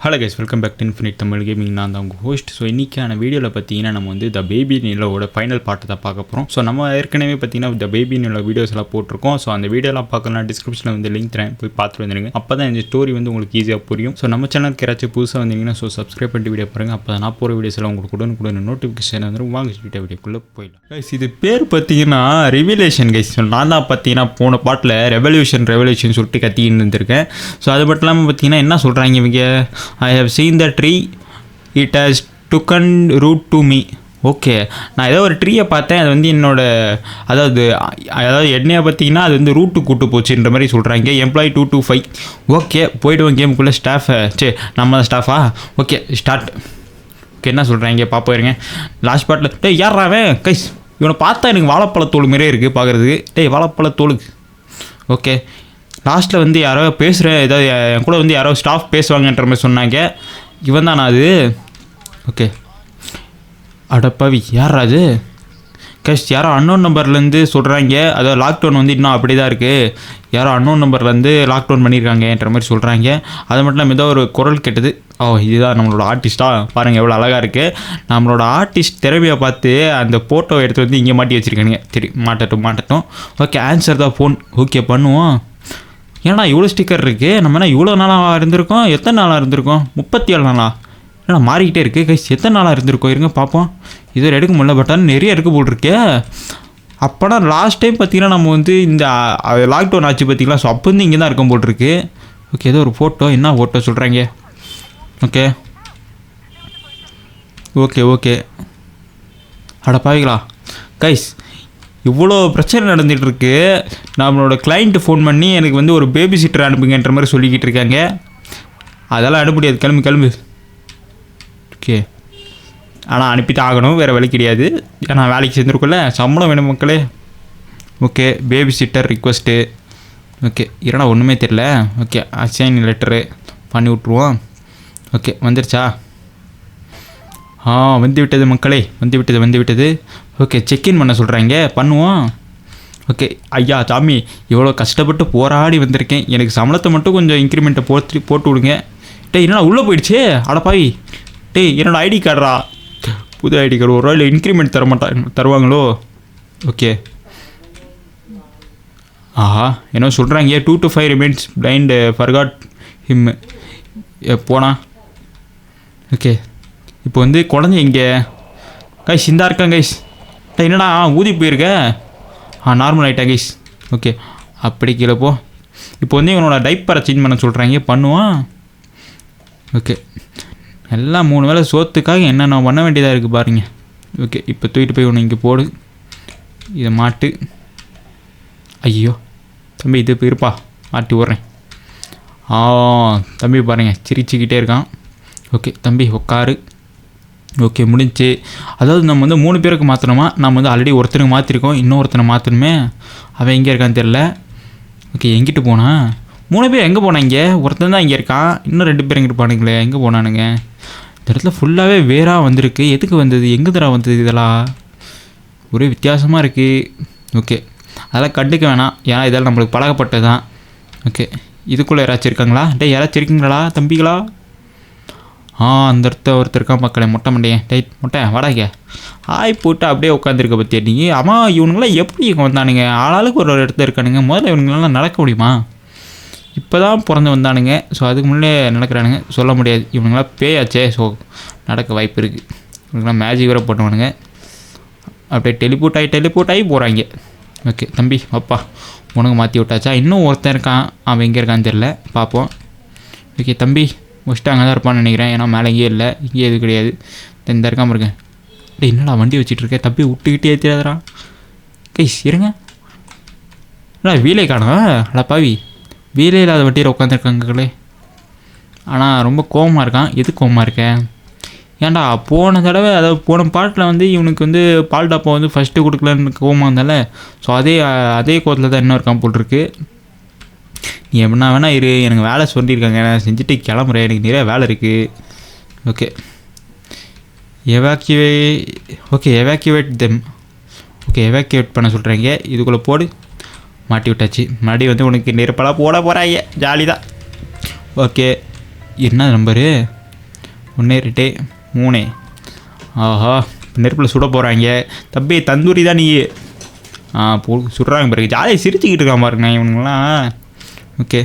Hello guys, welcome back to infinite Tamil gaming. நான் தான் உங்கள் ஹோஸ்ட். ஸோ இன்றைக்கான வீடியோவில் பார்த்தீங்கன்னா நம்ம வந்து த பேபி நிலவோட ஃபைனல் பார்ட்டை தான் பார்க்க போகிறோம். ஸோ நம்ம ஏற்கனவே பார்த்தீங்கன்னா த பேபி நில வீடியோஸ் எல்லாம் போட்டிருக்கோம். ஸோ அந்த வீடியோலாம் பார்க்கலாம், டிஸ்கிரிப்ஷனில் வந்து லிங்க் தரேன், போய் பார்த்துட்டு வந்துடுங்க. அப்போ தான் இந்த ஸ்டோரி வந்து உங்களுக்கு ஈஸியாக புரியும். ஸோ நம்ம சேனலுக்கு யாராச்சும் புதுசாக வந்தீங்கன்னா சப்ஸ்கிரைப் பண்ணிட்டு வீடியோ பாருங்கள். அப்போ நான் போகிற வீடியோஸ் எல்லாம் உங்களுக்கு உடனுக்குடன் நோட்டிஃபிகேஷன் வந்துடும். வாங்க வீடியோக்குள்ளே போயிடலாம். கைஸ், இது பேர் பார்த்தீங்கன்னா ரிவிலேஷன் கைஸ். நான் தான் பார்த்தீங்கன்னா போன பாட்டில் ரெவல்யூஷன் சொல்லிட்டு கத்தின்னு இருந்திருக்கேன். ஸோ அது மட்டும் இல்லாமல் பார்த்தீங்கன்னா என்ன சொல்கிறாங்க இவங்க, I have seen the tree, it has taken root to me. Okay, நான் ஏதோ ஒரு ட்ரீயை பார்த்தேன், அது வந்து அதாவது என்னையை பார்த்தீங்கன்னா அது வந்து ரூட்டு கூட்டு போச்சுன்ற மாதிரி சொல்கிறாங்க. எம்ப்ளாயி 225. ஓகே, போய்டுவோம் கேமுக்குள்ளே. ஸ்டாஃபை நம்ம தான் ஸ்டாஃபா? Okay, start. ஓகே, என்ன சொல்கிறாங்க பார்ப்போம் இருங்க. லாஸ்ட் பார்ட்டில் யாராவே கைஸ், இவனை பார்த்தா எனக்கு வாழைப்பழத்தோல் மாதிரியே இருக்குது பார்க்குறதுக்கு. வாழைப்பழத்தோலுக்கு. ஓகே, லாஸ்ட்டில் வந்து யாரோ பேசுகிறேன், ஏதாவது என் கூட வந்து யாரோ ஸ்டாஃப் பேசுவாங்கன்ற மாதிரி சொன்னாங்க. இவன் தானா அது? ஓகே, அடப்பாவி, யாரா அது? கைஸ், யாரோ அன்னோன் நம்பர்லேருந்து சொல்கிறாங்க. அதாவது லாக்டவுன் வந்து இன்னும் அப்படி தான் இருக்குது. யாரோ அன்னோன் நம்பர்லேருந்து லாக்டவுன் பண்ணியிருக்காங்கன்ற மாதிரி சொல்கிறாங்க. அது மட்டும் இல்லாமல் ஏதோ ஒரு குரல் கேட்டது. இதுதான் நம்மளோட ஆர்டிஸ்ட்டாக பாருங்கள், எவ்வளோ அழகாக இருக்குது. நம்மளோட ஆர்டிஸ்ட் திறமையை பார்த்து அந்த ஃபோட்டோ எடுத்து வந்து இங்கே மாட்டி வச்சுருக்கானுங்க. சரி, மாட்டட்டும். ஓகே, ஆன்சர் தான் ஃபோன். ஓகே, பண்ணுவோம். ஏன்னா இவ்வளோ ஸ்டிக்கர் இருக்குது, நம்ம என்ன இவ்வளோ நாளாக இருந்திருக்கோம்? எத்தனை நாளாக இருந்திருக்கோம்? 37 நாளா? ஏன்னா மாறிக்கிட்டே இருக்குது கைஸ். எத்தனை நாளாக இருந்திருக்கோம் இருங்க பார்ப்போம். இது எடுக்க முடியல, பட் ஆனால் நிறைய எடுக்க போட்டிருக்கே. அப்போனா லாஸ்ட் டைம் பார்த்தீங்கன்னா நம்ம வந்து இந்த லாக்டவுன் ஆச்சு பார்த்தீங்களா? ஸோ அப்போ வந்து இங்கே தான் இருக்க போட்டிருக்கு. ஓகே, ஏதோ ஒரு ஃபோட்டோ, என்ன ஃபோட்டோ சொல்கிறாங்க? ஓகே அட பாவிங்களா கைஸ், இவ்வளோ பிரச்சனை நடந்துகிட்ருக்கு. நம்மளோட கிளைண்ட்டு ஃபோன் பண்ணி எனக்கு வந்து ஒரு பேபி சிட்டர் அனுப்புங்கன்ற மாதிரி சொல்லிக்கிட்டு இருக்காங்க. அதெல்லாம் அனுப்ப முடியாது, கிளம்பு. ஓகே, ஆனால் அனுப்பிட்டு ஆகணும், வேறு வழி கிடையாது. ஏன்னா வேலைக்கு சேர்ந்துருக்குள்ள சம்பளம் வேணும் மக்களே. Okay, baby sitter request. Okay, இல்லைனா ஒன்றுமே தெரில. ஓகே, அசைன் லெட்டரு பண்ணி விட்ருவோம். ஓகே, வந்துருச்சா? வந்து விட்டது மக்களே, வந்து விட்டது. ஓகே, செக்இன் பண்ண சொல்கிறாங்க, பண்ணுவோம். ஓகே, ஐயா சாமி, இவ்வளோ கஷ்டப்பட்டு போராடி வந்திருக்கேன், எனக்கு சம்பளத்தை மட்டும் கொஞ்சம் இன்க்ரிமெண்ட்டை போட்டு விடுங்க. என்னடா உள்ளே போயிடுச்சு? அடப்பாவி, என்னோட ஐடி கார்டா, புது ஐடி கார்டு. ஒரு ரூபாயில் இன்க்ரிமெண்ட் தருவாங்களோ? ஓகே, என்ன சொல்கிறாங்க? 2 to 5 remains blind, forgot him. போனா. ஓகே, இப்போ வந்து குழந்தை இங்கே கைஸ் இந்தா இருக்காங்க கைஸ். என்னடா ஊதி போயிருக்க? நார்மல் ஆகிட்டா கைஸ். ஓகே, அப்படி கீழே போ. இப்போ வந்து இவனோட டைப்பரை சேஞ்ச் பண்ண சொல்கிறாங்க, பண்ணுவான். ஓகே, எல்லாம் 3 வேளை சோத்துக்காக என்னென்ன பண்ண வேண்டியதாக இருக்குது பாருங்க. ஓகே, இப்போ தூக்கிட்டு போய் ஒன்று இங்கே போடு, இதை மாட்டு. ஐயோ தம்பி, இது போயிருப்பா, மாட்டி விட்றேன். தம்பி பாருங்கள், சிரிச்சுக்கிட்டே இருக்கான். ஓகே தம்பி உட்காரு. ஓகே, முடிஞ்சு. அதாவது நம்ம வந்து 3 பேருக்கு மாற்றணுமா? நம்ம வந்து ஆல்ரெடி ஒருத்தனுக்கு மாற்றிருக்கோம், இன்னொருத்தனை மாற்றணுமே. அவன் எங்கே இருக்கான்னு தெரில. ஓகே, எங்கிட்டு போனா? 3 பேர் எங்கே போனாங்க? ஒருத்தன் தான் இங்கே இருக்கான், இன்னும் 2 பேர் எங்கே இருப்பானுங்களே, எங்கே போனானுங்க? இந்த இடத்துல ஃபுல்லாகவே வேறாக வந்திருக்கு. எதுக்கு வந்தது? எங்கே தடா வந்தது? இதெல்லாம் ஒரே வித்தியாசமாக இருக்குது. ஓகே, அதெல்லாம் கண்டுக்க வேணாம், ஏன்னா இதெல்லாம் நம்மளுக்கு பழகப்பட்டது தான். ஓகே, இதுக்குள்ளே யாராச்சும் இருக்காங்களா? யாராச்சும் இருக்கீங்களா தம்பிகளா? அந்த இடத்த ஒருத்தர் இருக்கான் மக்களே, மொட்டை மண்டையன். மொட்டை வாடாங்க. போட்டு அப்படியே உட்காந்துருக்க பற்றியா நீ? இவனுங்களாம் எப்படி இங்கே வந்தானுங்க? ஆளாளுக்கு ஒரு இடத்துல இருக்கானுங்க. முதல்ல இவனுங்களாம் நடக்க முடியுமா? இப்போ தான் பிறந்து வந்தானுங்க. ஸோ அதுக்கு முன்னே நடக்கிறானுங்க, சொல்ல முடியாது. இவனுங்களாம் பேயாச்சே, ஸோ நடக்க வாய்ப்பு இருக்குது. இவனுங்களாம் மேஜிக் வேறு போட்டவனுங்க. அப்படியே டெலிபோர்ட் ஆகி போகிறாங்க. ஓகே தம்பி அப்பா, உனக்கு மாற்றி விட்டாச்சா? இன்னும் ஒருத்தன் இருக்கான், அவன் எங்கே இருக்கான்னு தெரில, பார்ப்போம். ஓகே தம்பி முடிச்சுட்டு அங்கே தான் இருப்பான்னு நினைக்கிறேன், ஏன்னா மேலே இங்கேயே இல்லை, இங்கே எது கிடையாது. இந்த இருக்காமல் இருக்கேன். என்னடா வண்டி வச்சுட்ருக்கேன்? தம்பி விட்டுக்கிட்டே ஏற்றிடாதரா கைஸ், இருங்க. வீலே காணும். பாவி, வீலே இல்லாத வண்டியில் உட்காந்துருக்காங்களே. ஆனால் ரொம்ப கோவமாக இருக்கான். எது கோவமாக இருக்கேன்? ஏன்டா போன தடவை, அதாவது போன பாட்டில் வந்து இவனுக்கு வந்து பால் டாப்பை வந்து ஃபஸ்ட்டு கொடுக்கலன்னு கோவமாக இருந்தால, ஸோ அதே கோவத்தில் தான் இன்னும் இருக்கான் போட்டிருக்கு. நீ எப்படின்னா வேணா இரு, எனக்கு வேலை சொல்லியிருக்காங்க, நான் செஞ்சுட்டு கிளம்புறேன், எனக்கு நிறைய வேலை இருக்குது. Okay, evacuate them. Okay, evacuate பண்ண சொல்கிறீங்க. இதுக்குள்ளே போடு. மாட்டி விட்டாச்சு. மறுபடியும் வந்து உனக்கு நெருப்பெல்லாம் போட போகிறாங்க, ஜாலி தான். ஓகே, என்ன நம்பரு 1 2 3. ஆஹா நெருப்பில் சுட போகிறாங்க. தம்பி தந்தூரி தான் நீ. சுடுறாங்க பிறகு ஜாலியாக சிரிச்சுக்கிட்டு இருக்கான் பாருங்க இவனுங்களாம். ஓகே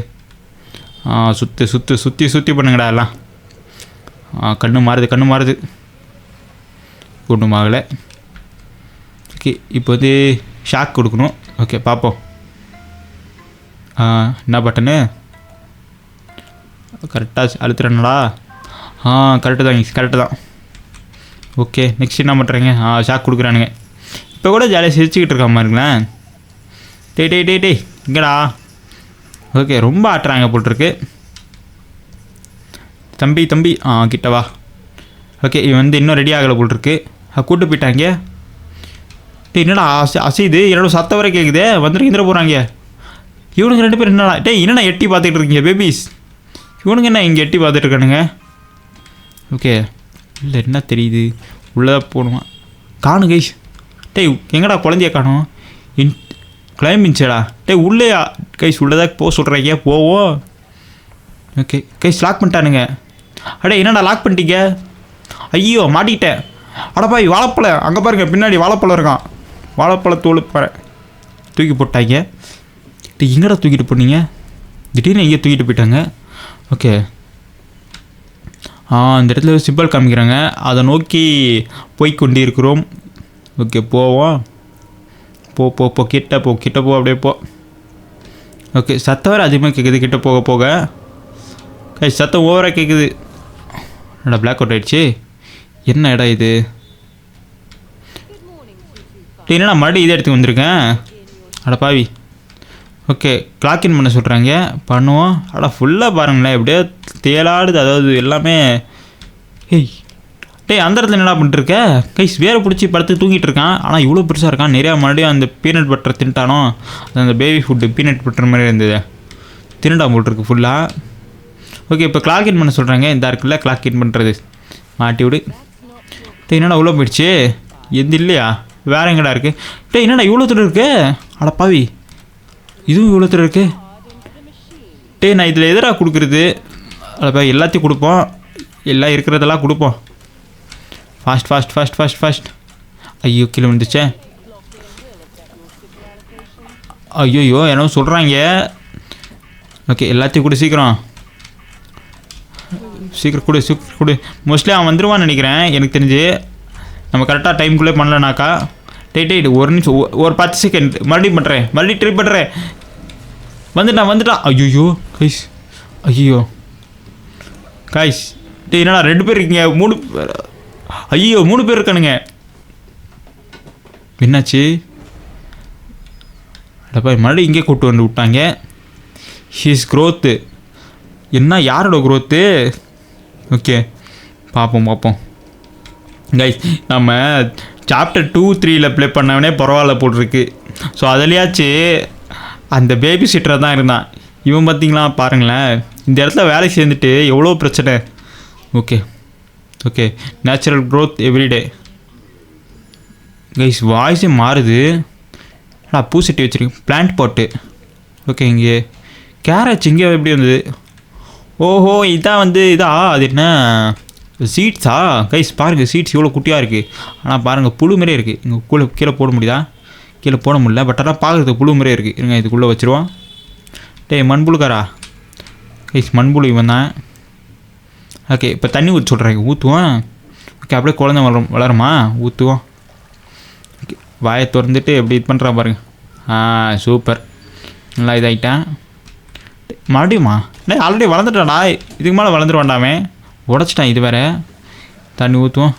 சுற்றி பண்ணுங்கடா எல்லாம். கண்ணு மாறுது ஒன்றும் ஆகலை. ஓகே இப்போ வந்து ஷாக் கொடுக்கணும். ஓகே பார்ப்போம். என்ன பட்டனு கரெக்டாக அழுத்துறேன்னடா. கரெக்டு தான். ஓகே நெக்ஸ்ட் என்ன பண்ணுறேங்க? ஷாக் கொடுக்குறானுங்க. இப்போ கூட ஜாலியாக சிரிச்சுக்கிட்டு இருக்கா மாதிரிங்களேன். டேய் இங்கடா. ஓகே ரொம்ப ஆட்டுறாங்க போட்டிருக்கு. தம்பி கிட்ட வா. ஓகே இவன் வந்து இன்னும் ரெடி ஆகலை போட்டிருக்கு. கூப்பிட்டு போயிட்டாங்க. என்னடா அசைது என்னோட சத்தம் வரை கேட்குது. வந்துட்டு போகிறாங்க இவனுங்க 2 பேர். என்னடா எட்டி பார்த்துக்கிட்டு இருக்கீங்க பேபிஸ்? இவனுங்க என்ன இங்கே எட்டி பார்த்துட்டு இருக்கானுங்க? ஓகே இல்லை என்ன தெரியுது உள்ளே போகணுமா? காணும் கைஸ். எங்கடா குழந்தைய காணும்? கிளைம்பிச்சடா. உள்ளே கைஸ் உள்ளதாக போக சொல்கிறீங்க. போவோம். ஓகே கைஸ் லாக் பண்ணிட்டானுங்க. என்னடா லாக் பண்ணிட்டீங்க? ஐயோ மாட்டிக்கிட்டேன். அடப்பாய் வாழைப்பழம் அங்கே பாருங்கள் பின்னாடி வாழைப்பழம் இருக்கான். வாழைப்பழத்தோடு பாரு தூக்கி போட்டாங்க. எங்கடா தூக்கிட்டு போனீங்க? திடீர்னு எங்கேயோ தூக்கிட்டு போயிட்டாங்க. ஓகே இந்த இடத்துல சிம்பிள் காமிக்கிறாங்க. அதை நோக்கி போய்கொண்டு இருக்கிறோம். ஓகே போவோம். போ கிட்ட போ அப்படியே போ. ஓகே சத்தம் வேறு அதிகமாக கேட்குது கிட்ட போக. சத்தம் ஓவராக கேட்குது. என்னடா பிளாக் அவுட் ஆகிடுச்சு. என்ன இடம் இது? என்னடா மறுபடியும் இதே இடத்துக்கு வந்திருக்கேன். பாவி. ஓகே கிளாக்இன் பண்ண சொல்கிறாங்க. பண்ணுவோம். ஃபுல்லாக பாருங்களேன் எப்படியோ தேலாடுது. அதாவது எல்லாமே அந்த இடத்துல என்னடா பண்ணிட்டுருக்க? கைஸ் வேறு பிடிச்சி படுத்து தூங்கிட்டு இருக்கான். ஆனால் இவ்வளோ பெருசாக இருக்கான். நிறையா மறுபடியும் அந்த பீனட் பட்டர் தின்ட்டானோ. அது அந்த பேபி ஃபுட்டு பீனட் பட்டர் மாதிரி இருந்தது. தின்னுடா போட்டிருக்கு ஃபுல்லாக. ஓகே இப்போ கிளாக்இன் பண்ண சொல்கிறாங்க. இந்த இருக்குல்ல கிளாக்இன் பண்ணுறது. மாட்டி விடு. என்னடா இவ்வளோ போயிடுச்சு. எது இல்லையா? வேறு எங்கடா இருக்குது? என்னடா இவ்வளோ தூரம் இருக்குது? பாவி இதுவும் இவ்வளோ தூரம் இருக்குது. நான் இதில் எதிராக கொடுக்குறது. எல்லாத்தையும் கொடுப்போம். எல்லாம் இருக்கிறதெல்லாம் கொடுப்போம். ஃபாஸ்ட். ஐயோ கீழே வந்துச்சே. ஐயோ என்னவோ சொல்கிறாங்க. ஓகே எல்லாத்தையும் கூட சீக்கிரம் கொடு. மோஸ்ட்லி அவன் வந்துடுவான்னு நினைக்கிறேன் எனக்கு தெரிஞ்சு. நம்ம கரெக்டாக டைமுக்குள்ளே பண்ணலனாக்கா. ஒரு நிமிஷம் ஒரு 10 செகண்ட் மறுபடியும் ட்ரை பண்ணுறேன். வந்துட்டான். ஐயோ கைஸ் என்னடா 2 பேர் இருக்கீங்க? 3 பேர். 3 பேர் இருக்கானுங்க. என்னாச்சு? மறுபடியும் இங்கே கூப்பிட்டு வந்து விட்டாங்க. He's growth. என்ன யாரோட க்ரோத்து? ஓகே பார்ப்போம் கைஸ். நம்ம சாப்டர் 2 3ல் ப்ளே பண்ணவனே பரவாயில்ல போட்டிருக்கு. ஸோ அதுலையாச்சு அந்த பேபி சிட்டராக தான் இருந்தான். இவன் பார்த்தீங்களா பாருங்களேன். இந்த இடத்துல வேலை சேர்ந்துட்டு எவ்வளோ பிரச்சனை. Okay natural growth everyday. Guys வாய்ஸே மாறுது. பூசட்டி வச்சுருக்கேன். பிளான்ட் பாட்டு. ஓகே இங்கே கேரட் இங்கே எப்படி வந்தது? ஓஹோ இதான் வந்து அது என்ன சீட்ஸா? கைஸ் பாருங்கள் சீட்ஸ் இவ்வளோ குட்டியாக இருக்குது. ஆனால் பாருங்கள் புழு மாதிரியே இருக்குது. இங்கே கீழே போட முடியுதா? கீழே போட முடியல. பட் ஆனால் பார்க்குறதுக்கு புழு மாதிரியே இருக்குது. இருங்க இதுக்குள்ளே வச்சுருவோம். மண்புழுக்காரா? கைஸ் மண்புழு இவன் தான். ஓகே இப்போ தண்ணி ஊற்றி சொல்கிறேன். ஊற்றுவோம். ஓகே அப்படியே குழந்தை வளருமா? ஊற்றுவோம். ஓகே வாயை திறந்துட்டு எப்படி இது பண்ணுறான் பாருங்கள். சூப்பர் நல்லா இதாகிட்டேன். மறுபடியுமா? ஆல்ரெடி வளர்ந்துட்டான்டா. இதுக்கு மேலே வளர்ந்துருவான்டாமே. உடச்சிட்டான். இது வேறு. தண்ணி ஊற்றுவோம்.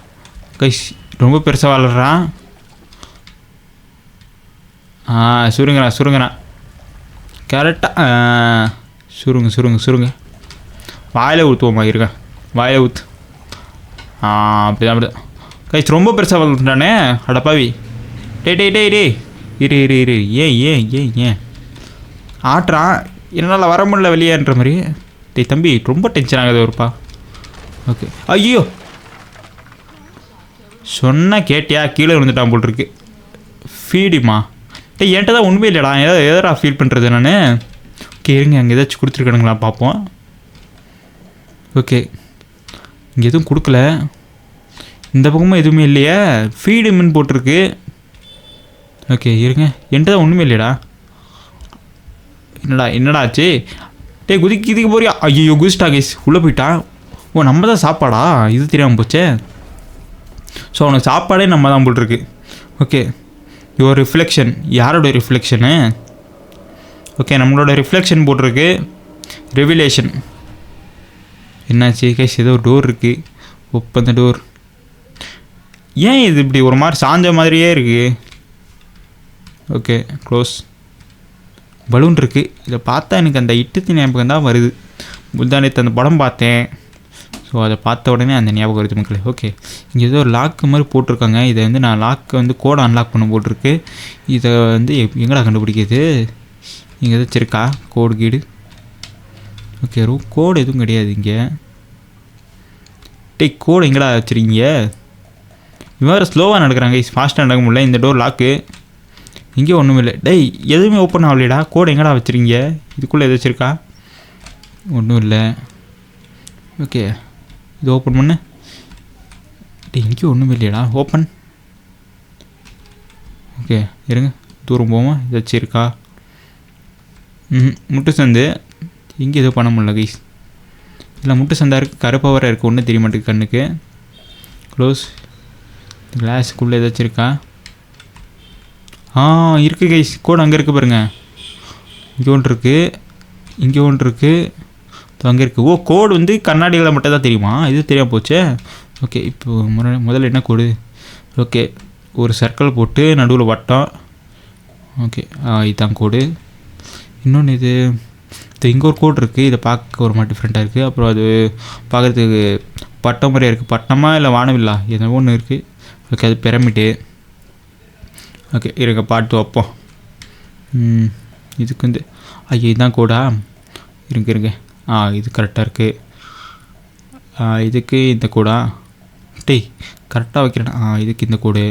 கைஸ் ரொம்ப பெருசாக வளர்றான். சுருங்கண்ணா கரெக்டாக சுருங்க. வாயில் ஊற்றுவோம்மா. இருங்க வாயில் ஊற்று. அப்படிதான் கைஸ் ரொம்ப பெருசாக வளர்ந்துட்டானே. அடப்பாவி. டேய் இரு ஏன் ஆட்டுறான். என்னால் வர முடியல வெளியேன்ற மாதிரி. தம்பி ரொம்ப டென்ஷன் ஆகுது ஒருப்பா. ஓகே ஐயோ சொன்ன கேட்டியா? கீழே விழுந்துட்டான் போல் இருக்கு. ஃபீடிமா? என்கிட்ட தான் உண்மை இல்லைடா. எதா ஃபீல் பண்ணுறது நான். ஓகே இருங்க அங்கே ஏதாச்சும் கொடுத்துருக்கானுங்களா பார்ப்போம். ஓகே, இங்கே எதுவும் கொடுக்கல. இந்த பக்கமும் எதுவுமே இல்லையே. ஃபீடு மின் போட்டிருக்கு. ஓகே இருங்க, என்கிட்ட தான் ஒன்றுமே இல்லையடா. என்னடா ஆச்சு? குதிக்க போறியா? ஐயோ குதிச்சிட்டா கைஸ், உள்ளே போயிட்டான். ஓ நம்ம தான் சாப்பாடா? இது தெரியாமல் போச்சே. ஸோ அவனுக்கு சாப்பாடே நம்ம தான் போட்டிருக்கு. ஓகே, இது ஒரு ரிஃப்ளெக்ஷன். யாரோட ரிஃப்ளெக்ஷனு? ஓகே, நம்மளோட ரிஃப்ளெக்ஷன் போட்டிருக்கு. ரெவிலேஷன். என்னாச்சு கைஸ்? ஏதோ டோர் இருக்குது. Open the door. ஏன் இது இப்படி ஒரு மாதிரி சாஞ்ச மாதிரியே இருக்குது? Okay close. பலூன் இருக்குது. இதை பார்த்தா எனக்கு அந்த இட்டு ஞாபகம் தான் வருது. முந்தானத்து அந்த படம் பார்த்தேன். ஸோ அதை பார்த்த உடனே அந்த ஞாபகம் வருது மக்களே. ஓகே, இங்கே ஏதோ ஒரு லாக்கு மாதிரி போட்டிருக்காங்க. இதை வந்து நான் லாக்கை வந்து கோடை அன்லாக் பண்ண போட்டிருக்கு. இதை வந்து எங்கடா கண்டுபிடிக்கிறது? இங்கே ஏதாச்சும் இருக்கா கோடு கீடு? ஓகே, கோடு எதுவும் கிடையாது இங்கே. கோடு எங்கடா வச்சுருக்கீங்க? இவன் வேறு ஸ்லோவாக நடக்கிறாங்க, ஃபாஸ்ட்டாக நடக்க முடியல. இந்த டோர் லாக்கு. இங்கே ஒன்றும் இல்லை. எதுவுமே ஓப்பன் ஆகலையடா. கோடு எங்கடா வச்சுருக்கீங்க? இதுக்குள்ளே எதாச்சும் இருக்கா? ஒன்றும் இல்லை. ஓகே, இது ஓப்பன் பண்ணு. இங்கே ஒன்றும் இல்லையடா. ஓப்பன். ஓகே இருங்க, தூரம் போவோமா? ஏதாச்சும் இருக்கா? முட்டு சந்து. இங்கே எதுவும் பண்ண முடியல கைஸ். இல்லை முட்டு சந்தா இருக்குது, கருப்பாக வர இருக்குது. ஒன்றும் தெரிய மாட்டேங்குது கண்ணுக்கு. க்ளோஸ். கிளாஸுக்குள்ளே ஏதாச்சும் இருக்கா? இருக்குது கைஸ். கோடு அங்கே இருக்குது பாருங்கள். இங்கே ஒன்று இருக்குது, இங்கே ஒன்று இருக்குது, அங்கே இருக்குது. ஓ, கோடு வந்து கண்ணாடிகளை மட்டும் தான் தெரியுமா? இது தெரியாமல் போச்சே. ஓகே, இப்போ முதல்ல என்ன கோடு? ஓகே, ஒரு சர்க்கிள் போட்டு நடுவில் வட்டம். ஓகே, இதுதான் கோடு. இன்னொன்று இது இங்கே ஒரு கோடு இருக்குது. இதை பார்க்க ஒரு மாதிரி டிஃப்ரெண்ட்டாக இருக்குது. அப்புறம் அது பார்க்குறதுக்கு பட்டம் மாதிரியாக இருக்குது. பட்டமாக இல்லை வானவில்லா எதோ ஒன்று இருக்குது. ஓகே, அது பிரமிடு. ஓகே இருங்க, பார்த்து வைப்போம். இதுக்கு வந்து ஐயா இதுதான் கோடா? இருங்க. இது கரெக்டாக இருக்குது. இதுக்கு இந்த கோடா? கரெக்டாக வைக்கிறேன். இதுக்கு இந்த கோடு.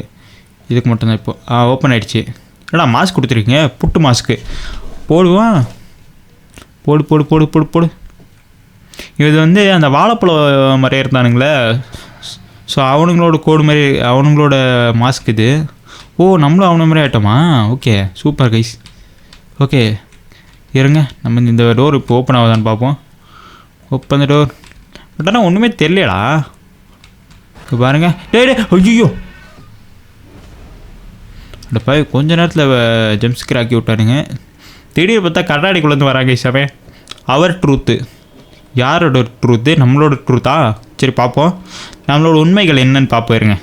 இதுக்கு மட்டும்தான் இப்போ ஓப்பன் ஆகிடுச்சு. ஏடா மாஸ்க் கொடுத்துருக்கீங்க? புட்டு மாஸ்க்கு போடுவான். போடு. இது வந்து அந்த வாழைப்பழம் மாதிரியே இருந்தானுங்களே. ஸோ அவனுங்களோட கோடு மாதிரி அவனுங்களோட மாஸ்க் இது. ஓ, நம்மளும் அவனை மாதிரி ஆகிட்டோமா? Okay super guys. ஓகே இருங்க, நம்ம இந்த டோர் இப்போ ஓப்பன் ஆகுதான்னு பார்ப்போம். Open the door. பட் ஆனால் ஒன்றுமே தெரியலடா. இப்போ பாருங்க. ஐயோ, அந்த கொஞ்ச நேரத்தில் ஜம்ஸ்கர் ஆக்கி விட்டானுங்க. திடீர்னு பார்த்தா கண்ணாடிக்குள்ளேருந்து வராங்க சாமே. அவர் ட்ரூத்து. யாரோட ட்ரூத்து? நம்மளோட ட்ரூத்தா? சரி பார்ப்போம். நம்மளோட உண்மைகள் என்னன்னு பார்ப்போம் இருங்க.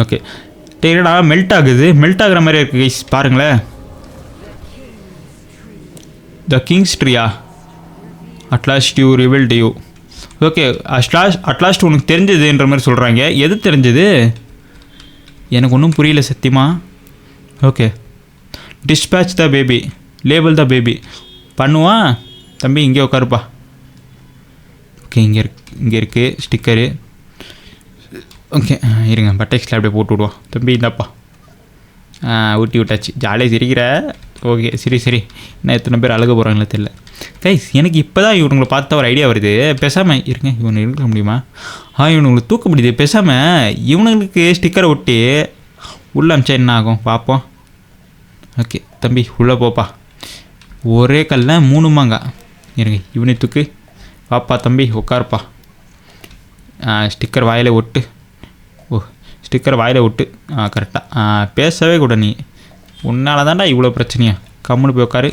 ஓகே, டேடா மெல்ட் ஆகுது. மெல்ட் ஆகுற மாதிரி இருக்குது கைஸ், பாருங்களேன். த கிங்ஸ் ட்ரீயா? At last you revealed you. Okay, at last உனக்கு தெரிஞ்சதுன்ற மாதிரி சொல்கிறாங்க. எது தெரிஞ்சது? எனக்கு ஒன்றும் புரியல சத்தியமா. Okay, dispatch the baby, label the baby. பண்ணுவான் தம்பி. இங்கே உட்காருப்பா. ஓகே, இங்கே இருக்குது ஸ்டிக்கரு. ஓகே இருங்க, பட்டெக்ஸில் அப்படியே போட்டு விடுவோம். தம்பி இந்தாப்பா. ஊட்டி விட்டாச்சு. ஜாலியாக சிரிக்கிற. ஓகே சரி. இன்னும் எத்தனை பேர் அழுக போகிறாங்களே தெரியல கைஸ். எனக்கு இப்போ தான் இவனுங்களை பார்த்தா ஒரு ஐடியா வருது. பேசாமல் இருங்க, இவனை இருக்க முடியுமா? இவனுங்களுக்கு தூக்க முடியுது. பேசாமல் இவனுங்களுக்கு ஸ்டிக்கரை ஒட்டி உள்ளே அமிச்சா என்ன ஆகும் பார்ப்போம். ஓகே தம்பி உள்ளே போப்பா. ஒரே கல்ல 3 மாங்காய். இருங்க, இவனை தூக்கு. வாப்பா தம்பி உட்காருப்பா. ஸ்டிக்கர் வாயில் ஒட்டு. ஸ்டிக்கர் வாயில் விட்டு கரெக்டாக பேசவே கூட. நீ உன்னால தான்டா இவ்வளோ பிரச்சனையா? கம்முன்னு போய் உட்காரு.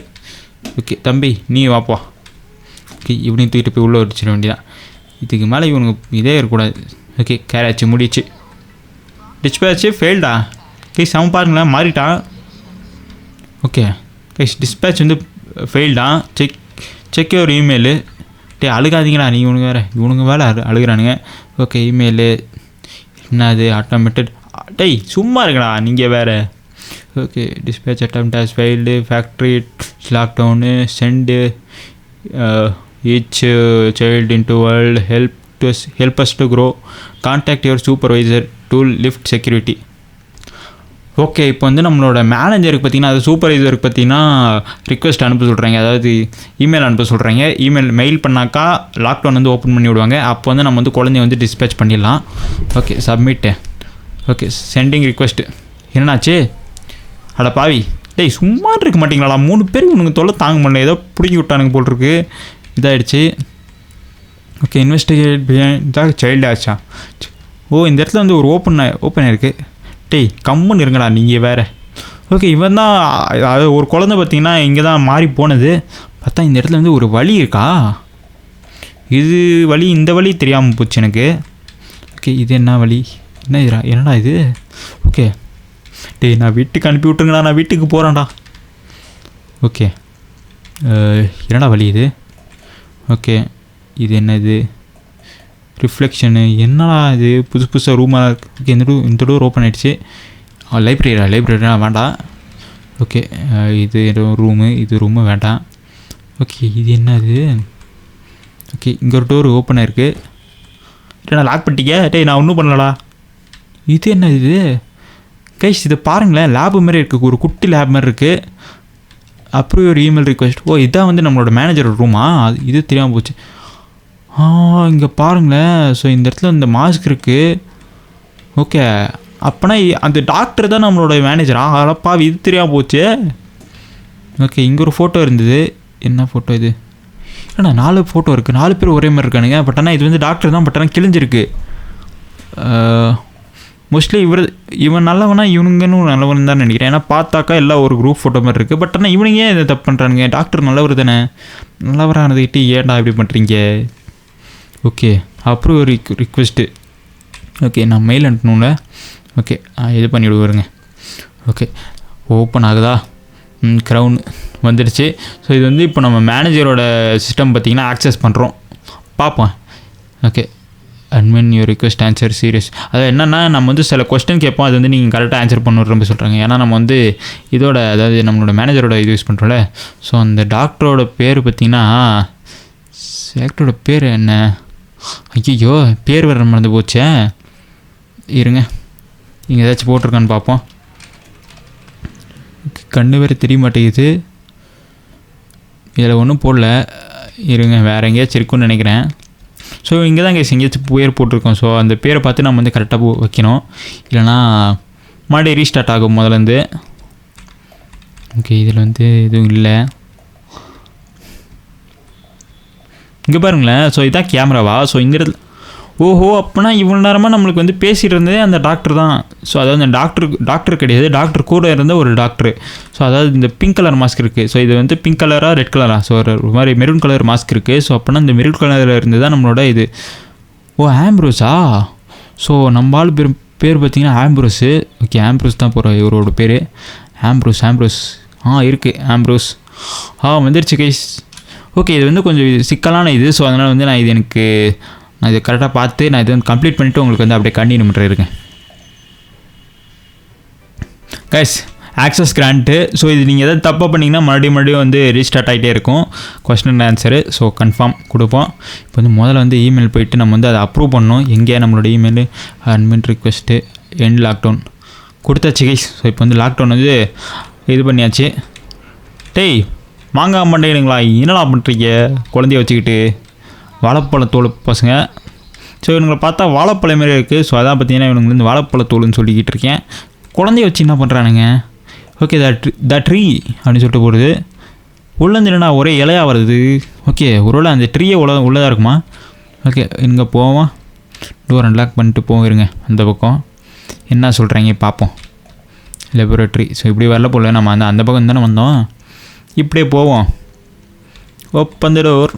ஓகே தம்பி நீ வாப்பா. ஓகே, இவனையும் தூக்கிட்டு போய் உள்ளே வச்சிட வேண்டியதான். இதுக்கு மேலே இவனுக்கு இதே இருக்கக்கூடாது. ஓகே, கேராச்சு முடிச்சு. டிஸ்பேட்சு ஃபெயில்டா கைஸ். அவன் பாருங்களேன் மாறிட்டான். ஓகே கைஸ், டிஸ்பேட்ச் வந்து ஃபெயில்டான். செக் ஒரு இமெயிலு. அழுகாதீங்களா நீ இவனுங்க வேறு. இவனுங்க வேலை அழுகிறானுங்க. ஓகே, இமெயிலு என்னது? ஆட்டோமேட்டட். சும்மா இருக்கடா நீங்கள் வேறு. Okay, dispatch attempt has failed, factory lockdown, send each child into world, help us to grow, contact your supervisor to lift security. Okay, இப்போ வந்து நம்மளோட மேனேஜருக்கு பார்த்தீங்கன்னா, அது சூப்பர்வைசருக்கு பார்த்தீங்கன்னா ரிக்வெஸ்ட் அனுப்ப சொல்கிறாங்க. அதாவது இமெயில் அனுப்ப சொல்கிறாங்க. மெயில் பண்ணாக்கா லாக்டவுன் வந்து ஓப்பன் பண்ணி விடுவாங்க. அப்போ வந்து நம்ம வந்து குழந்தைய வந்து டிஸ்பேச் பண்ணிடலாம். Okay, submit. Okay, sending request. என்னன்னாச்சு? அட பாவி, டேய் சும்மா இருக்க மாட்டிங்களா? 3 பேர் உனக்கு தொல்லை தாங்க முடியல. ஏதோ பிடிக்கி விட்டானுங்க போல் இருக்கு. இதாகிடுச்சு. ஓகே, இன்வெஸ்டிகேட் இதாக சைல்டு ஆச்சா? ஓ, இந்த இடத்துல வந்து ஒரு ஓப்பன் இருக்குது. டேய் கம்முன்னு இருங்கடா நீங்கள் வேறு. ஓகே, இவன் தான் அது ஒரு குழந்தை பார்த்தீங்கன்னா இங்கே தான் மாறி போனது. பார்த்தா இந்த இடத்துல வந்து ஒரு வழி இருக்கா? இது வழி, இந்த வழி தெரியாமல் போச்சு எனக்கு. ஓகே, இது என்ன வழி? என்னடா இது? ஓகே, டேய் நான் வீட்டுக்கு அனுப்பி விட்டுருங்கடா, நான் வீட்டுக்கு போகிறேன்டா. ஓகே, என்னடா வழி இது? ஓகே, இது என்னது? ரிஃப்ளெக்ஷனு என்னடா இது? புதுசாக ரூமாக இருக்குது. ஓகே, இந்த டோர் ஓப்பன் ஆகிடுச்சு. லைப்ரரியா வேண்டாம். ஓகே, இது ரூமு, இது ரூமு வேண்டாம். ஓகே, இது என்னது? ஓகே, இங்கே ஒரு டோர் ஓப்பன் ஆகிருக்கு. நான் லாக் பண்ணிட்டீங்க. டேய் நான் ஒன்றும் பண்ணலடா. இது என்ன இது கைஸ்? இதை பாருங்களேன், லேபு மாதிரி இருக்குது, ஒரு குட்டி லேப் மாதிரி இருக்குது. அப்புறம் ஒரு இமெயில் ரிக்வெஸ்ட். ஓ, இதான் வந்து நம்மளோட மேனேஜரோட ரூமா? இது தெரியாமல் போச்சு. இங்கே பாருங்களேன். ஸோ இந்த இடத்துல இந்த மாஸ்க் இருக்குது. ஓகே, அப்போனா அந்த டாக்டர் தான் நம்மளோட மேனேஜரா? அப்பா, இது தெரியாமல் போச்சு. ஓகே, இங்கே ஒரு ஃபோட்டோ இருந்தது. என்ன ஃபோட்டோ இது? ஏன்னா 4 ஃபோட்டோ இருக்குது, 4 பேர் ஒரே மாதிரி இருக்கானுங்க. பட் ஆனால் இது வந்து டாக்டர் தான். பட் ஆனால் கிழிஞ்சிருக்கு. மோஸ்ட்லி இவன் நல்லவனா இவனுங்கன்னு நல்லவன் தான் நினைக்கிறேன். ஏன்னா பார்த்தாக்கா எல்லாம் ஒரு குரூப் ஃபோட்டோ மாதிரி இருக்குது. பட் ஆனால் இவனுங்க ஏன் இதை தப்பு பண்ணுறானுங்க? டாக்டர் நல்லவர் தானே. நல்லவரானதுக்கிட்டு ஏன்டா இப்படி பண்ணுறீங்க? ஓகே, அப்புறம் ஒரு ரிக்வெஸ்ட்டு. ஓகே, நான் மெயில் அனுப்பணும்ல. ஓகே, இது பண்ணி விடுவாருங்க. ஓகே, ஓப்பன் ஆகுதா? க்ரௌன் வந்துடுச்சு. ஸோ இது வந்து இப்போ நம்ம மேனேஜரோட சிஸ்டம் பார்த்திங்கன்னா ஆக்சஸ் பண்ணுறோம். பார்ப்போம். Okay, admin your request answer serious. அது என்னென்னா, நம்ம வந்து சில கொஸ்டின் கேட்போம், அது வந்து நீங்கள் கரெக்டாக ஆன்சர் பண்ணுற சொல்கிறாங்க. ஏன்னா நம்ம வந்து இதோட, அதாவது நம்மளோட மேனேஜரோட இது யூஸ் பண்ணுறோம்ல. ஸோ அந்த டாக்டரோட பேர் பார்த்திங்கன்னா, டாக்டரோட பேர் என்ன? ஐயோ, பேர் வர மறந்து போச்சே. இருங்க, இங்கே ஏதாச்சும் போட்டிருக்கான்னு பார்ப்போம். கண்ணு வேறு தெரிய மாட்டேங்குது. இதில் ஒன்றும் போடல. இருங்க, வேறு எங்கேயாச்சும் இருக்குன்னு நினைக்கிறேன். ஸோ இங்கே தான் எங்கேயாச்சும் பேர் போட்டிருக்கோம். ஸோ அந்த பேரை பார்த்து நம்ம வந்து கரெக்டாக வைக்கணும். இல்லைனா மறுபடியும் ரீஸ்டார்ட் ஆகும் முதலேருந்து. ஓகே, இதில் வந்து எதுவும் இல்லை. இங்கே பாருங்களேன். ஸோ இதான் கேமராவா? ஸோ இந்த இடத்துல ஓஹோ, அப்போனா இவ்வளோ நேரமாக நம்மளுக்கு வந்து பேசிகிட்டு இருந்ததே அந்த டாக்டர் தான். ஸோ அதாவது அந்த டாக்டர் கிடையாது, டாக்டர் கூட இருந்த ஒரு டாக்டரு. ஸோ அதாவது இந்த பிங்க் கலர் மாஸ்க் இருக்குது. ஸோ இது வந்து பிங்க் கலராக ரெட் கலராக? ஸோ ஒரு மாதிரி மெரூன் கலர் மாஸ்க் இருக்குது. ஸோ அப்போனா இந்த மெரூன் கலரில் இருந்து தான் நம்மளோட இது. ஓ, ஆம்ப்ரோஸா? ஸோ நம்ம ஆள் பேர் பார்த்திங்கன்னா ஆம்ப்ரோஸு. ஓகே, ஆம்ப்ரோஸ் தான் போகிற இவரோட பேர். ஆம்ப்ரோஸ் இருக்குது ஆம்ப்ரோஸ். வந்துருச்சு கைஸ். ஓகே, இது வந்து கொஞ்சம் சிக்கலான இது. ஸோ அதனால் வந்து நான் இதை கரெக்டாக பார்த்து நான் இதை வந்து கம்ப்ளீட் பண்ணிவிட்டு உங்களுக்கு வந்து அப்படியே கண்டினியூ பண்ணுறேன் கைஸ். Access grant. ஸோ இது நீங்கள் எதாவது தப்பாக பண்ணிங்கன்னா மறுபடியும் வந்து ரீஸ்டார்ட் ஆகிட்டே இருக்கும் question and answer. So confirm கொடுப்போம். இப்போ வந்து முதல்ல வந்து இமெயில் போய்ட்டு நம்ம வந்து அதை அப்ரூவ் பண்ணணும். எங்கேயா நம்மளோட email admin request end lockdown கொடுத்தாச்சு கைஸ். ஸோ இப்போ வந்து லாக்டவுன் வந்து இது பண்ணியாச்சு. டேய் மாங்காய் மண்டைங்களா, என்னடா பண்ணுறீங்க குழந்தைய வச்சுக்கிட்டு? வாழைப்பழத்தோல் பசங்க. ஸோ இவங்களை பார்த்தா வாழைப்பழம் மாரி இருக்குது. ஸோ அதான் பார்த்தீங்கன்னா இவனுங்க வந்து வாழைப்பழத்தோல்னு சொல்லிக்கிட்டு இருக்கேன். குழந்தைய வச்சு என்ன பண்ணுறானுங்க? ஓகே, த ட்ரீ அப்படின்னு சொல்லிட்டு போடுது. உள்ளேருந்து என்னன்னா ஒரே இலையாக வருது. ஓகே, ஒருவேளை அந்த ட்ரீயை உள்ளதாக இருக்குமா? ஓகே, இங்கே போவோம். டோர் அன்லாக் பண்ணிட்டு போயிருங்க. அந்த பக்கம் என்ன சொல்கிறாங்க பார்ப்போம். லெபரேட்டரி. ஸோ இப்படி வரல போல, நம்ம அந்த பக்கம் தானே வந்தோம். இப்படியே போவோம். Open the door.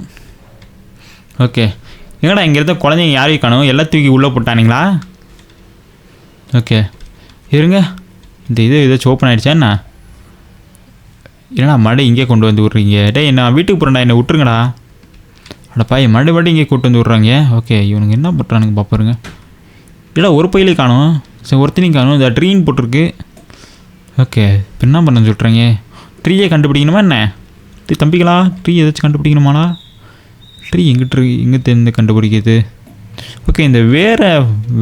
ஓகே, எங்கடா இங்கே இருந்த குழந்தைங்க யாரையும் காணும்? எல்லாம் தூக்கி உள்ளே போட்டானுங்களா? ஓகே, இருங்க, இந்த ஏதாச்சும் ஓப்பன் ஆகிடுச்சா என்ன? என்னடா மறுபடியும் இங்கே கொண்டு வந்து விட்றீங்க? டேய் நான் வீட்டுக்கு போகிறேன்டா, என்னை விட்டுருங்கடா. அடப்பா, மறுபடியும் இங்கே கூட்டு வந்து விட்றாங்க. ஓகே, இவனுங்க என்ன பண்ணுறானுங்க பார்ப்பாருங்க. இல்லை ஒரு பையிலே காணும். சரி, ஒருத்தனையும் காணும். இந்த ட்ரீன்னு போட்டிருக்கு. ஓகே, இப்போ என்ன பண்ணு சொல்கிறீங்க? ட்ரீயை கண்டுபிடிக்கணுமா என்ன? தம்பிங்களா, ட்ரீ ஏதாச்சும் கண்டுபிடிக்கணுமாடா? ட்ரீ எங்கே தெரிந்து கண்டுபிடிக்கிது? ஓகே, இந்த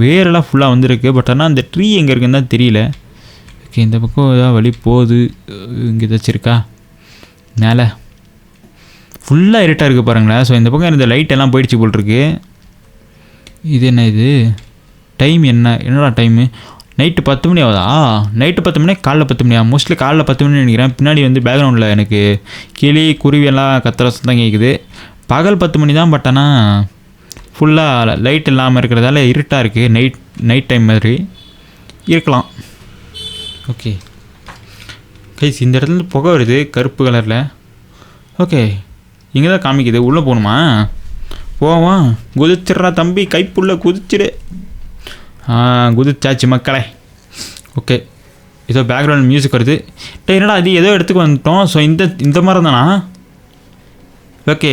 வேரெல்லாம் ஃபுல்லாக வந்துருக்கு. பட் ஆனால் அந்த ட்ரீ எங்கே இருக்குன்னு தான் தெரியல. ஓகே, இந்த பக்கம் ஏதாவது வழி போகுது. இங்கே ஏதாச்சும் இருக்கா? மேலே ஃபுல்லாக இருட்டாக இருக்குது பாருங்களேன். ஸோ இந்த பக்கம் இந்த லைட் எல்லாம் போயிடுச்சு போல்ருக்கு. இது என்ன இது? டைம் என்னடா டைமு? நைட்டு 10 மணி ஆகுதா? நைட்டு 10 மணி, காலைல 10 மணியா? மோஸ்ட்லி காலைல 10 மணி நினைக்கிறேன். பின்னாடி வந்து பேக்ரவுண்டில் எனக்கு கிளி குருவி எல்லாம் கத்துற சத்தம் கேட்குது. பகல் 10 மணி தான், பட் ஆனால் ஃபுல்லாக லைட் இல்லாமல் இருக்கிறதால இருட்டாக இருக்குது. நைட் டைம் மாதிரி இருக்கலாம். ஓகே கைஸ், இந்த இடத்துல புகை வருது கருப்பு கலரில். ஓகே, இங்கே தான் காமிக்குது. உள்ளே போகணுமா? போவான். குதிச்சிட்றா தம்பி, கைப்புள்ள குதிச்சிடு. குதிச்சாச்சு மக்களே. ஓகே, ஏதோ பேக்ரவுண்ட் மியூசிக் வருது. என்னடா அது, ஏதோ இடத்துக்கு வந்துட்டோம். ஸோ இந்த மரம் தானா? ஓகே,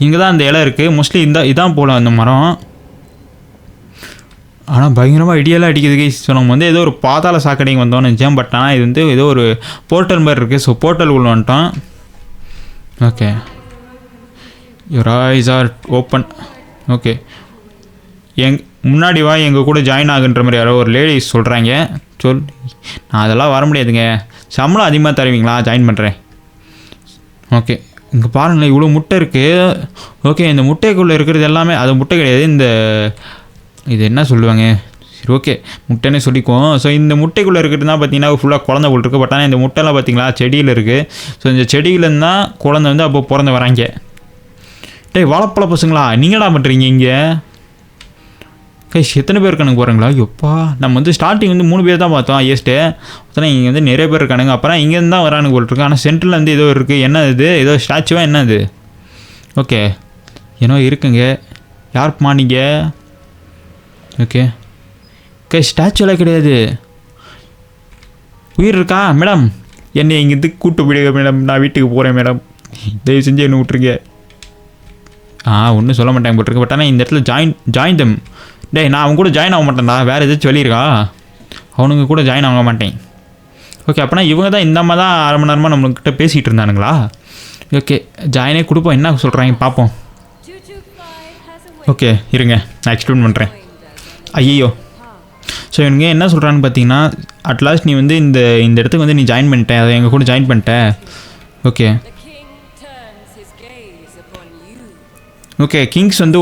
இங்கே தான் அந்த இலை இருக்குது. மோஸ்ட்லி இதான் போகலாம் அந்த மரம். ஆனால் பயங்கரமாக இடியெல்லாம் அடிக்குது கைஸ். ஸோ நம்ம வந்து ஏதோ ஒரு பாதாள சாக்கடைக்கு வந்தோம்னு நினச்சேன். பட் ஆனால் இது வந்து ஏதோ ஒரு போர்ட்டல் மாதிரி இருக்குது. ஸோ போர்ட்டல் உள்ள வந்துட்டோம். Okay, your eyes are open. Okay, முன்னாடி வா, எங்கள் கூட ஜாயின் ஆகுன்ற மாதிரி யாரோ ஒரு லேடிஸ் சொல்கிறாங்க. நான் அதெல்லாம் வர முடியாதுங்க. சம்பளம் அதிகமாக தருவீங்களா? ஜாயின் பண்ணுறேன். ஓகே, இங்கே பாருங்களேன், இவ்வளோ முட்டை இருக்குது. ஓகே, இந்த முட்டைக்குள்ளே இருக்கிறது எல்லாமே அது முட்டை கிடையாது. இது என்ன சொல்லுவாங்க? சரி, ஓகே, முட்டைன்னு சொல்லிக்குவோம். ஸோ இந்த முட்டைக்குள்ளே இருக்கிறது தான் பார்த்தீங்கன்னா ஃபுல்லாக குழந்தை போல் இருக்குது. பட் ஆனால் இந்த முட்டைலாம் பார்த்தீங்களா செடியில் இருக்குது. ஸோ இந்த செடியிலேருந்து தான் குழந்தை வந்து அப்போ பிறந்து வராங்க. வாழைப்பழ பசங்களா, நீங்கடா பண்ணுறீங்க இங்கே? கைஸ், எத்தனை பேர் இருக்கானுங்க போகிறாங்களா? எப்பா, நம்ம வந்து ஸ்டார்டிங் வந்து 3 பேர் தான் பார்த்தோம் ஹையஸ்ட்டு. அப்புறம் இங்கே வந்து நிறைய பேர் இருக்கானுங்க. அப்புறம் இங்கேருந்து தான் வரானுங்க போட்டுருக்கு. ஆனால் சென்ட்ரலில் வந்து ஏதோ இருக்குது. என்ன இது? ஏதோ ஸ்டாச்சுவாக என்ன இது? ஓகே, ஏன்னோ இருக்குங்க. யாருப்பா நீங்கள்? ஓகே கைஸ், ஸ்டாச்சுவெல்லாம் கிடையாது. உயிர் இருக்கா மேடம்? என்னை இங்கேருந்து கூப்பிட்டு போயிடுங்க மேடம். நான் வீட்டுக்கு போகிறேன் மேடம். தயவு செஞ்சு என்ன விட்ருங்க. ஒன்றும் சொல்ல மாட்டேன் போட்டிருக்கு. பட் ஆனால் இந்த இடத்துல ஜாயின் தம். நான் அவங்க கூட ஜாயின் ஆக மாட்டேன்டா. வேறு ஏதாச்சும் வெளியிருக்கா? அவனுங்க கூட ஜாயின் ஆக மாட்டேன். ஓகே, அப்போனா இவங்க தான் இந்த அம்மா தான் அரை மணி நேரமாக நம்மக்கிட்ட பேசிகிட்டு இருந்தானுங்களா? ஓகே, ஜாயினே கொடுப்போம். என்ன சொல்கிறாங்க பார்ப்போம். ஓகே இருங்க, நான் எக்ஸ்பிளைன் பண்ணுறேன். ஐயோ, ஸோ இவனுங்க என்ன சொல்கிறான்னு பார்த்தீங்கன்னா, அட்லாஸ்ட் நீ வந்து இந்த இடத்துக்கு வந்து நீ ஜாயின் பண்ணிட்ட, அதை எங்கள் கூட ஜாயின் பண்ணிட்ட. ஓகே ஓகே, கிங்ஸ் வந்து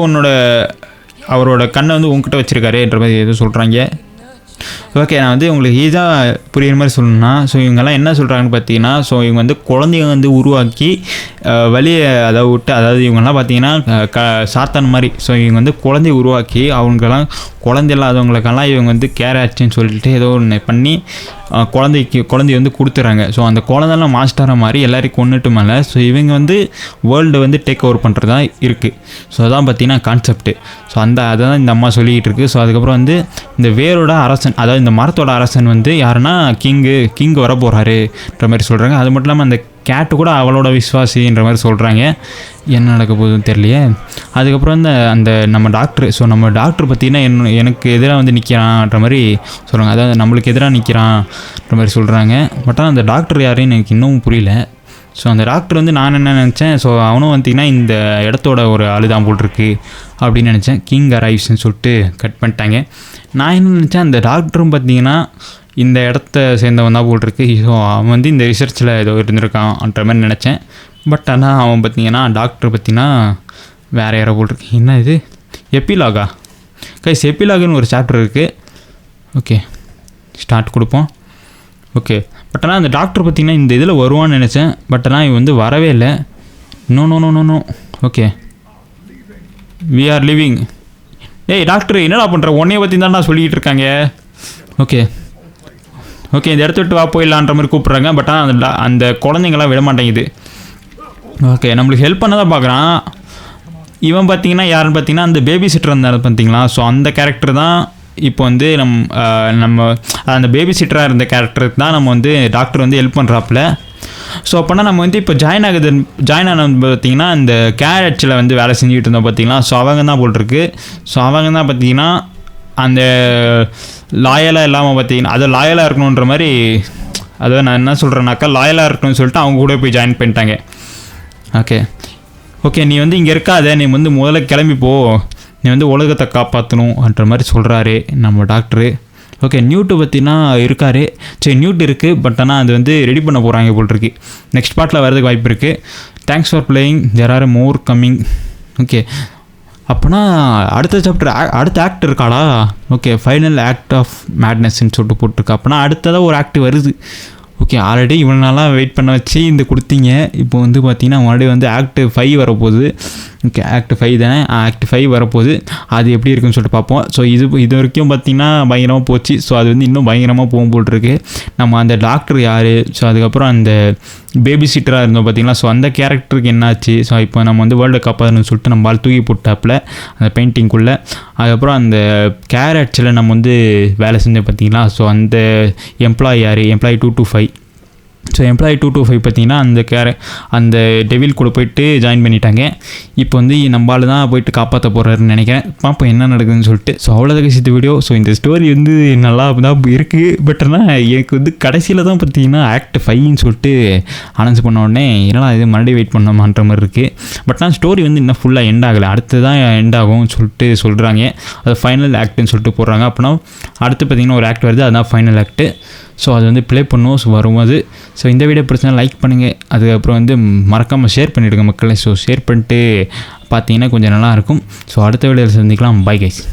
அவரோட கண்ணை வந்து உங்ககிட்ட வச்சுருக்காருன்ற மாதிரி எதுவும் சொல்கிறாங்க. ஓகே, நான் வந்து உங்களுக்கு ஈஸியாக புரியுற மாதிரி சொல்லணும்னா, ஸோ இவங்கெல்லாம் என்ன சொல்கிறாங்கன்னு பார்த்தீங்கன்னா, ஸோ இவங்க வந்து குழந்தைங்க வந்து உருவாக்கி வழியை அதை விட்டு, அதாவது இவங்கெல்லாம் பார்த்தீங்கன்னா சாத்தான் மாதிரி. ஸோ இவங்க வந்து குழந்தைய உருவாக்கி அவங்களுக்கெல்லாம் குழந்தை இல்லாதவங்களுக்கெல்லாம் இவங்க வந்து கேர் ஆச்சுன்னு சொல்லிட்டு ஏதோ ஒன்று பண்ணி குழந்தைய வந்து கொடுத்துட்றாங்க. ஸோ அந்த குழந்தைலாம் மாஸ்டராக மாதிரி எல்லாரையும் கொண்டுட்டு மேலே. ஸோ இவங்க வந்து வேர்ல்டு வந்து டேக் ஓவர் பண்ணுறதா இருக்குது. ஸோ அதான் பார்த்தீங்கன்னா கான்செப்ட்டு. ஸோ அதை தான் இந்த அம்மா சொல்லிக்கிட்டு இருக்குது. ஸோ அதுக்கப்புறம் வந்து இந்த வேரோட அரசன், அதாவது இந்த மரத்தோட அரசன் வந்து யாருன்னா கிங்கு வர போகிறாருன்ற மாதிரி சொல்கிறாங்க. அது மட்டும் இல்லாமல் அந்த கேட்டு கூட அவளோட விஸ்வாசின்ற மாதிரி சொல்கிறாங்க. என்ன நடக்க போகுதுன்னு தெரியலையே. அதுக்கப்புறம் அந்த நம்ம டாக்டர், ஸோ நம்ம டாக்டர் பார்த்திங்கன்னா எனக்கு எதிராக வந்து நிற்கிறான்ற மாதிரி சொல்கிறாங்க. அதாவது நம்மளுக்கு எதிராக நிற்கிறான்ற மாதிரி சொல்கிறாங்க. பட் ஆனால் அந்த டாக்டர் யாருன்னு எனக்கு இன்னும் புரியல. ஸோ அந்த டாக்டர் வந்து நான் என்ன நினச்சேன், ஸோ அவனும் பார்த்திங்கன்னா இந்த இடத்தோட ஒரு ஆளுதான் போட்டிருக்கு அப்படின்னு நினச்சேன். கிங் அரைவ்ஸ்ன்னு சொல்லிட்டு கட் பண்ணிட்டாங்க. நான் என்ன நினச்சேன், அந்த டாக்டரும் பார்த்திங்கன்னா இந்த இடத்த சேர்ந்தவன் தான் போட்டிருக்கு. ஸோ அவன் வந்து இந்த ரிசர்ச்சில் ஏதோ இருந்திருக்கான்ன்ற மாதிரி நினச்சேன். பட் ஆனால் அவன் பார்த்திங்கன்னா டாக்டர் பார்த்திங்கன்னா வேறு யாரோ போட்டிருக்கு. என்ன இது? எப்பிலாகா கைஸ்? எப்பிலாகுன்னு ஒரு சாப்டர் இருக்குது. ஓகே, ஸ்டார்ட் கொடுப்போம். ஓகே, பட் ஆனால் அந்த டாக்டர் பார்த்திங்கன்னா இந்த இதில் வருவான்னு நினச்சேன். பட் ஆனால் இவன் வந்து வரவே இல்லை. No. Okay, we are living. ஏய் டாக்டர், என்னடா பண்ணுற? உன்னைய பற்றி தான் நான் சொல்லிக்கிட்டு இருக்காங்க. ஓகே, இந்த இடத்த விட்டு வா போயிடலான்ற மாதிரி கூப்பிட்றாங்க. பட் ஆனால் அந்த குழந்தைங்களாம் விட மாட்டேங்குது. ஓகே, நம்மளுக்கு ஹெல்ப் பண்ண தான் பார்க்குறான். இவன் பார்த்திங்கன்னா யாருன்னு பார்த்தீங்கன்னா அந்த பேபி சிட்டர் இருந்தாலும் பார்த்தீங்களா? ஸோ அந்த கேரக்டர் தான் இப்போ வந்து நம்ம அந்த பேபி சிட்டராக இருந்த கேரக்டருக்கு தான் நம்ம வந்து டாக்டர் வந்து ஹெல்ப் பண்ணுறாப்புல. ஸோ அப்போனா நம்ம வந்து இப்போ ஜாயின் ஆனது பார்த்திங்கன்னா இந்த கேரட்ஸில் வந்து வேலை செஞ்சுக்கிட்டு இருந்தோம் பார்த்தீங்களா? ஸோ அவங்க தான் போட்டிருக்கு. ஸோ அவங்க தான் பார்த்திங்கன்னா அந்த லாயலாக இல்லாமல் பார்த்திங்கன்னா அது லாயலாக இருக்கணுன்ற மாதிரி, அதாவது நான் என்ன சொல்கிறேன்னாக்கா லாயலாக இருக்கணும்னு சொல்லிட்டு அவங்க கூட போய் ஜாயின் பண்ணிட்டாங்க. ஓகே, நீ வந்து இங்கே இருக்காத, நீ வந்து முதல்ல கிளம்பி போ, நீ வந்து உலகத்தை காப்பாற்றணுன்ற மாதிரி சொல்கிறாரு நம்ம டாக்டரு. ஓகே, நியூட்டு பற்றினா இருக்கார். சரி, நியூட் இருக்குது, பட் ஆனால் அது வந்து ரெடி பண்ண போகிறாங்க போல் இருக்குது. நெக்ஸ்ட் பார்ட்டில் வரதுக்கு வாய்ப்பு இருக்குது. Thanks for playing, there are more coming. Okay, அப்போனா அடுத்த சாப்டர் அடுத்த ஆக்ட் இருக்காடா? ஓகே, ஃபைனல் ஆக்ட் ஆஃப் மேட்னஸ்ன்னு சொல்லிட்டு போட்டிருக்கு. அப்போனா அடுத்ததாக ஒரு ஆக்ட் வருது. ஓகே, ஆல்ரெடி இவ்வளோ நாளாக வெயிட் பண்ண வச்சு இந்த கொடுத்தீங்க. இப்போ வந்து பார்த்திங்கன்னா மறுபடியும் வந்து ஆக்ட் 5 வரப்போகுது. ஓகே, ஆக்ட் 5 தானே, ஆக்ட் 5 வரப்போகுது. அது எப்படி இருக்குன்னு சொல்லிட்டு பார்ப்போம். ஸோ இது வரைக்கும் பார்த்திங்கன்னா பயங்கரமாக போச்சு. ஸோ அது வந்து இன்னும் பயங்கரமாக போகும்போல்ருக்கு. நம்ம அந்த டாக்டர் யார், ஸோ அதுக்கப்புறம் அந்த பேபி சீட்டராக இருந்தோம் பார்த்திங்களா, ஸோ அந்த கேரக்டருக்கு என்னாச்சு, ஸோ இப்போ நம்ம வந்து வேர்ல்டை காப்பாற்றணும்னு சொல்லிட்டு நம்ம தூக்கி போட்டாப்பில் அந்த பெயிண்டிங்குள்ளே. அதுக்கப்புறம் அந்த கேரட்ஸில் நம்ம வந்து வேலை செஞ்சோம் பார்த்திங்களா, ஸோ அந்த எம்ப்ளாயி யார், எம்ப்ளாயி 225. ஸோ எம்ப்ளாயி 225 பார்த்திங்கன்னா அந்த டெவில் கூட போயிட்டு ஜாயின் பண்ணிட்டாங்க. இப்போ வந்து நம்மளால தான் போயிட்டு காப்பாற்ற போகிறாருன்னு நினைக்கிறேன். பார்ப்போம் என்ன நடக்குதுன்னு சொல்லிட்டு. ஸோ அவ்வளோதான் இந்த வீடியோ. ஸோ இந்த ஸ்டோரி வந்து நல்லா தான் இருக்குது. பட் ஆனால் எனக்கு வந்து கடைசியில் தான் பார்த்திங்கன்னா ஆக்ட் 5ன்னு சொல்லிட்டு அனௌன்ஸ் பண்ண உடனே என்னடா இது மறுபடியும் வெயிட் பண்ணமான்ற மாதிரி இருக்குது. பட் ஆனால் ஸ்டோரி வந்து இன்னும் ஃபுல்லாக எண்ட் ஆகலை, அடுத்து தான் எண்ட் ஆகும்னு சொல்லிட்டு சொல்கிறாங்க. அது ஃபைனல் ஆக்ட்னு சொல்லிட்டு போடுறாங்க. அப்படின்னா அடுத்து பார்த்திங்கன்னா ஒரு ஆக்ட் வருது, அதுதான் ஃபைனல் ஆக்ட்டு. ஸோ அது வந்து ப்ளே பண்ணுவோம். ஸோ வரும்போது ஸோ இந்த வீடியோ பிடிச்சா லைக் பண்ணுங்கள். அதுக்கப்புறம் வந்து மறக்காமல் ஷேர் பண்ணிவிடுங்க மக்களை. ஸோ ஷேர் பண்ணிட்டு பார்த்தீங்கன்னா கொஞ்சம் நல்லாயிருக்கும். ஸோ அடுத்த வீடியோவில் சந்திக்கலாம். Bye guys.